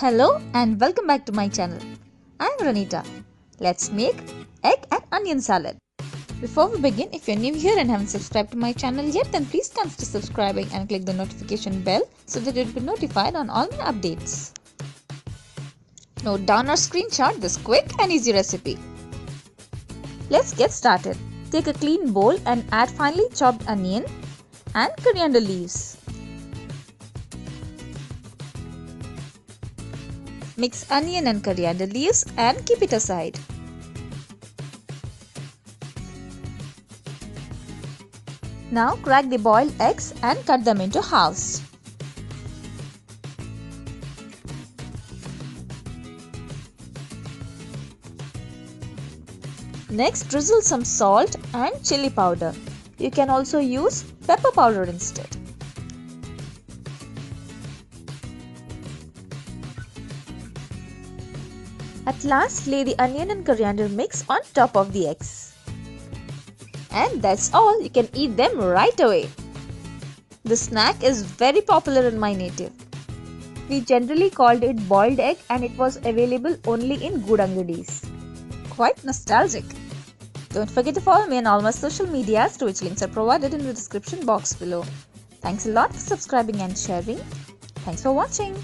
Hello and welcome back to my channel. I'm Ranita. Let's make egg and onion salad. Before we begin, if you're new here and haven't subscribed to my channel yet, then please consider subscribing and click the notification bell so that you'll be notified on all my updates. Note down or screenshot this quick and easy recipe. Let's get started. Take a clean bowl and add finely chopped onion and coriander leaves. Mix onion and coriander leaves and keep it aside. Now crack the boiled eggs and cut them into halves. Next, drizzle some salt and chilli powder. You can also use pepper powder instead. At last, lay the onion and coriander mix on top of the eggs. And that's all, you can eat them right away. This snack is very popular in my native. We generally called it boiled egg and it was available only in good angadis. Quite nostalgic. Don't forget to follow me on all my social medias, to which links are provided in the description box below. Thanks a lot for subscribing and sharing. Thanks for watching.